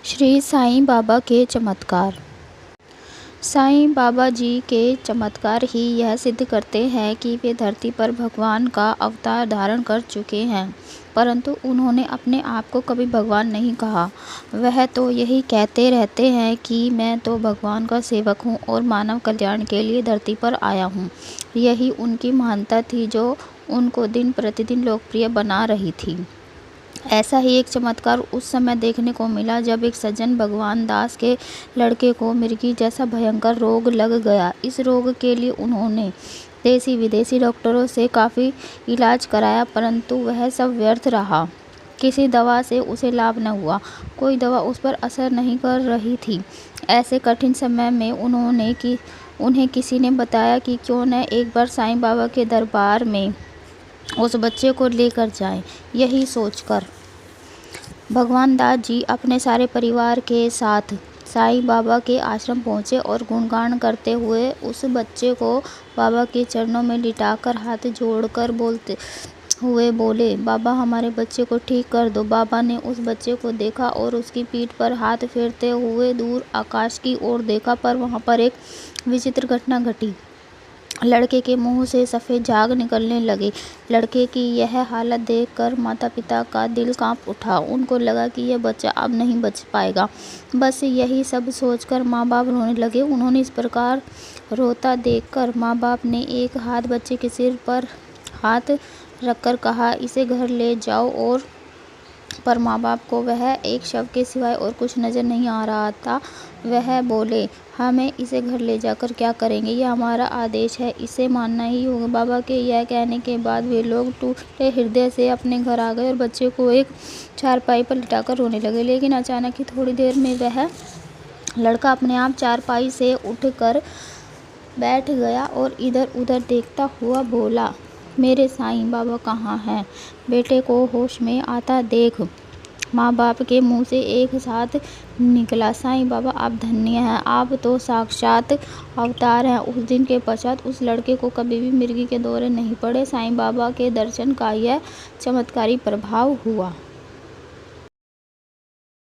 श्री साईं बाबा के चमत्कार। साईं बाबा जी के चमत्कार ही यह सिद्ध करते हैं कि वे धरती पर भगवान का अवतार धारण कर चुके हैं, परंतु उन्होंने अपने आप को कभी भगवान नहीं कहा। वह तो यही कहते रहते हैं कि मैं तो भगवान का सेवक हूँ और मानव कल्याण के लिए धरती पर आया हूँ। यही उनकी महानता थी जो उनको दिन प्रतिदिन लोकप्रिय बना रही थी। ऐसा ही एक चमत्कार उस समय देखने को मिला जब एक सज्जन भगवान दास के लड़के को मिर्गी जैसा भयंकर रोग लग गया। इस रोग के लिए उन्होंने देसी विदेशी डॉक्टरों से काफ़ी इलाज कराया, परंतु वह सब व्यर्थ रहा। किसी दवा से उसे लाभ न हुआ, कोई दवा उस पर असर नहीं कर रही थी। ऐसे कठिन समय में उन्हें किसी ने बताया कि क्यों न एक बार साईं बाबा के दरबार में उस बच्चे को लेकर जाएं। यही सोचकर भगवान दास जी अपने सारे परिवार के साथ साईं बाबा के आश्रम पहुँचे और गुणगान करते हुए उस बच्चे को बाबा के चरणों में लिटाकर हाथ जोड़कर बोले, बाबा हमारे बच्चे को ठीक कर दो। बाबा ने उस बच्चे को देखा और उसकी पीठ पर हाथ फेरते हुए दूर आकाश की ओर देखा, पर वहाँ पर एक विचित्र घटना घटी। लड़के के मुंह से सफ़ेद झाग निकलने लगे। लड़के की यह हालत देखकर माता पिता का दिल कांप उठा। उनको लगा कि यह बच्चा अब नहीं बच पाएगा। बस यही सब सोचकर माँ बाप रोने लगे। उन्होंने इस प्रकार रोता देखकर माँ बाप ने एक हाथ बच्चे के सिर पर हाथ रखकर कहा, इसे घर ले जाओ। पर माँ बाप को वह एक शव के सिवाय और कुछ नज़र नहीं आ रहा था। वह बोले, हमें इसे घर ले जाकर क्या करेंगे, यह हमारा आदेश है, इसे मानना ही होगा। बाबा के यह कहने के बाद वे लोग टूटे हृदय से अपने घर आ गए और बच्चे को एक चारपाई पर लिटाकर रोने लगे। लेकिन अचानक ही थोड़ी देर में वह लड़का अपने आप चारपाई से उठकर बैठ गया और इधर उधर देखता हुआ बोला, मेरे साईं बाबा कहाँ हैं? बेटे को होश में आता देख माँ बाप के मुंह से एक साथ निकला, साईं बाबा आप धन्य हैं, आप तो साक्षात अवतार हैं। उस दिन के पश्चात उस लड़के को कभी भी मिर्गी के दौरे नहीं पड़े। साईं बाबा के दर्शन का यह चमत्कारी प्रभाव हुआ।